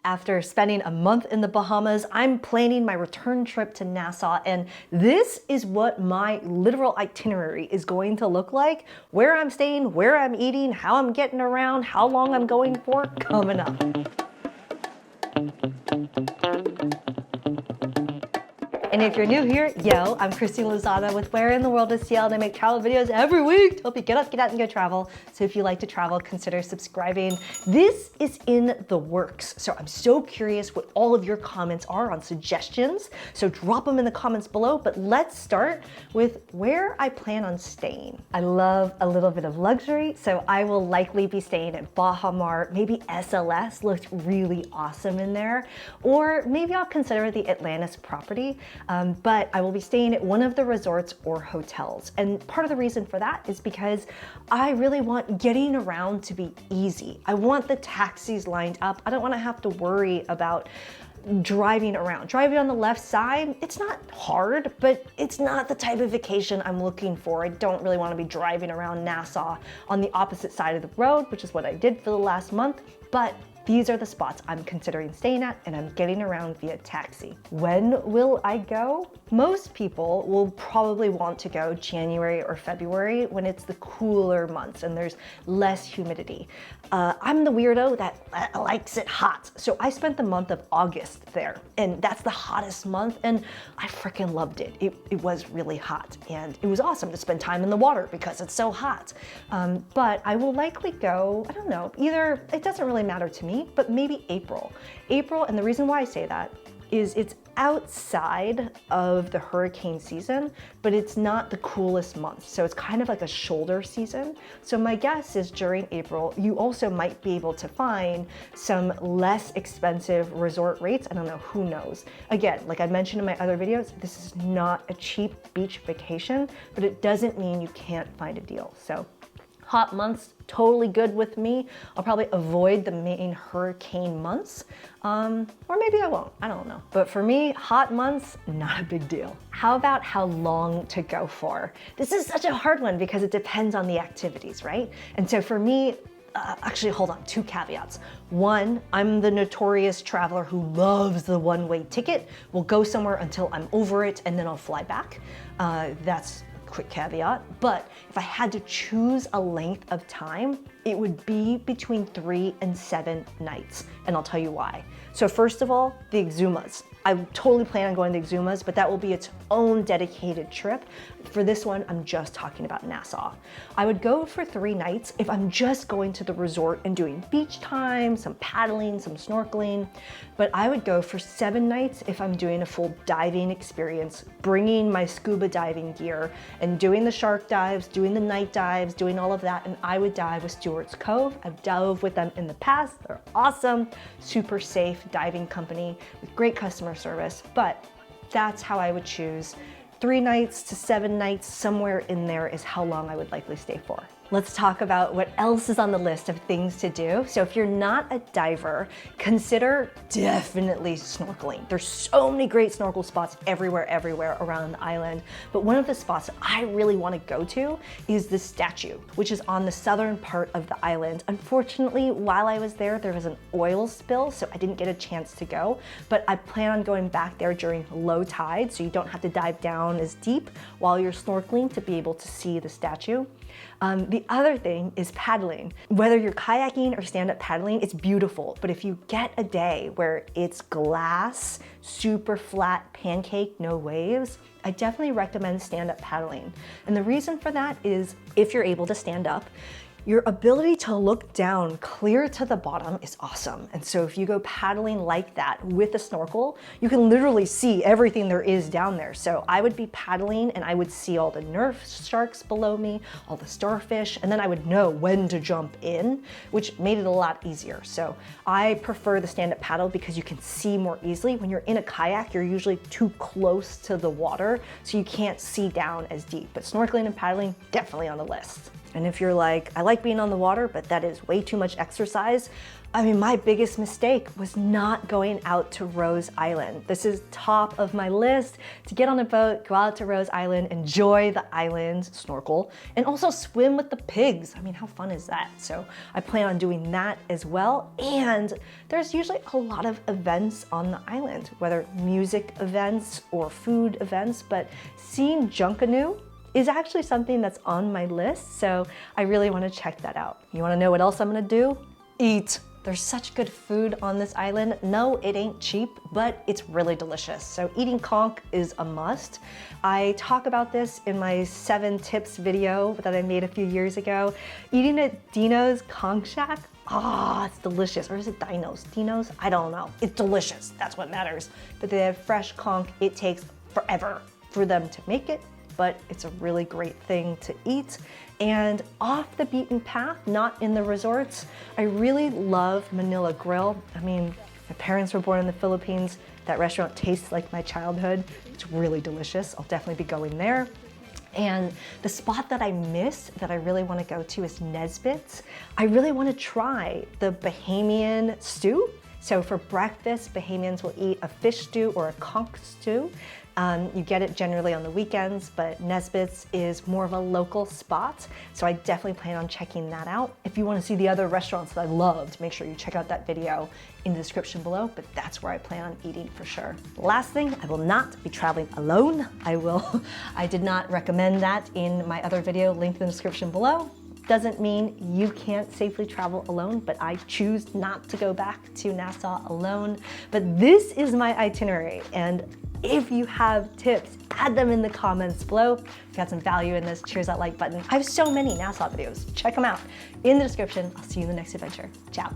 After spending a month in the Bahamas, I'm planning my return trip to Nassau, and this is what my literal itinerary is going to look like. Where I'm staying, where I'm eating, how I'm getting around, how long I'm going for, coming up. And if you're new here, yo, I'm Christine Lozada with Where in the World is Seattle, and I make travel videos every week to help you get up, get out, and go travel. So if you like to travel, consider subscribing. This is in the works. So I'm so curious what all of your comments are on suggestions. So drop them in the comments below, but let's start with where I plan on staying. I love a little bit of luxury, so I will likely be staying at Bahamar. Maybe SLS looked really awesome in there. Or maybe I'll consider the Atlantis property. But I will be staying at one of the resorts or hotels. And part of the reason for that is because I really want getting around to be easy. I want the taxis lined up. I don't want to have to worry about driving around. Driving on the left side, it's not hard, but it's not the type of vacation I'm looking for. I don't really want to be driving around Nassau on the opposite side of the road, which is what I did for the last month. But these are the spots I'm considering staying at, and I'm getting around via taxi. When will I go? Most people will probably want to go January or February when it's the cooler months and there's less humidity. I'm the weirdo that likes it hot. So I spent the month of August there, and that's the hottest month, and I freaking loved it. It was really hot, and it was awesome to spend time in the water because it's so hot. But I will likely go, I don't know, either, it doesn't really matter to me, but maybe April. April, and the reason why I say that is it's outside of the hurricane season, but it's not the coolest month. So it's kind of like a shoulder season. So my guess is during April, you also might be able to find some less expensive resort rates. I don't know, who knows? Again, like I mentioned in my other videos, this is not a cheap beach vacation, but it doesn't mean you can't find a deal. So hot months, totally good with me. I'll probably avoid the main hurricane months, or maybe I won't, I don't know. But for me, hot months, not a big deal. How about how long to go for? This is such a hard one because it depends on the activities, right? And so for me, actually, hold on, two caveats. One, I'm the notorious traveler who loves the one-way ticket. We'll go somewhere until I'm over it and then I'll fly back. That's quick caveat, but if I had to choose a length of time, it would be between 3 and 7 nights, and I'll tell you why. So first of all, the Exumas. I totally plan on going to Exumas, but that will be its own dedicated trip. For this one, I'm just talking about Nassau. I would go for 3 nights if I'm just going to the resort and doing beach time, some paddling, some snorkeling, but I would go for 7 nights if I'm doing a full diving experience, bringing my scuba diving gear and doing the shark dives, doing the night dives, doing all of that, and I would dive with Stewart's Cove. I've dove with them in the past. They're awesome, super safe diving company with great customer service, but that's how I would choose. 3 nights to 7 nights, somewhere in there is how long I would likely stay for. Let's talk about what else is on the list of things to do. So if you're not a diver, consider definitely snorkeling. There's so many great snorkel spots everywhere around the island. But one of the spots I really want to go to is the statue, which is on the southern part of the island. Unfortunately, while I was there was an oil spill, so I didn't get a chance to go. But I plan on going back there during low tide, so you don't have to dive down as deep while you're snorkeling to be able to see the statue. The other thing is paddling. Whether you're kayaking or stand-up paddling, it's beautiful. But if you get a day where it's glass, super flat pancake, no waves, I definitely recommend stand-up paddling. And the reason for that is if you're able to stand up, your ability to look down clear to the bottom is awesome. And so if you go paddling like that with a snorkel, you can literally see everything there is down there. So I would be paddling and I would see all the nerf sharks below me, all the starfish, and then I would know when to jump in, which made it a lot easier. So I prefer the stand-up paddle because you can see more easily. When you're in a kayak, you're usually too close to the water, so you can't see down as deep. But snorkeling and paddling, definitely on the list. And if you're like, I like being on the water, but that is way too much exercise, I mean, my biggest mistake was not going out to Rose Island. This is top of my list to get on a boat, go out to Rose Island, enjoy the island, snorkel, and also swim with the pigs. I mean, how fun is that? So I plan on doing that as well. And there's usually a lot of events on the island, whether music events or food events, but seeing Junkanoo is actually something that's on my list. So I really want to check that out. You want to know what else I'm going to do? Eat. There's such good food on this island. No, it ain't cheap, but it's really delicious. So eating conch is a must. I talk about this in my 7 tips video that I made a few years ago. Eating at Dino's Conch Shack, it's delicious. Or is it Dino's? Dino's? I don't know. It's delicious. That's what matters. But they have fresh conch. It takes forever for them to make it, but it's a really great thing to eat. And off the beaten path, not in the resorts, I really love Manila Grill. I mean, my parents were born in the Philippines. That restaurant tastes like my childhood. It's really delicious. I'll definitely be going there. And the spot that I miss that I really want to go to is Nesbitt's. I really want to try the Bahamian stew. So for breakfast, Bahamians will eat a fish stew or a conch stew. You get it generally on the weekends, but Nesbitt's is more of a local spot. So I definitely plan on checking that out. If you want to see the other restaurants that I loved, make sure you check out that video in the description below, but that's where I plan on eating for sure. Last thing, I will not be traveling alone. I did not recommend that in my other video, linked in the description below. Doesn't mean you can't safely travel alone, but I choose not to go back to Nassau alone. But this is my itinerary, and if you have tips, add them in the comments below. If you got some value in this, cheers that like button. I have so many Nassau videos. Check them out in the description. I'll see you in the next adventure. Ciao.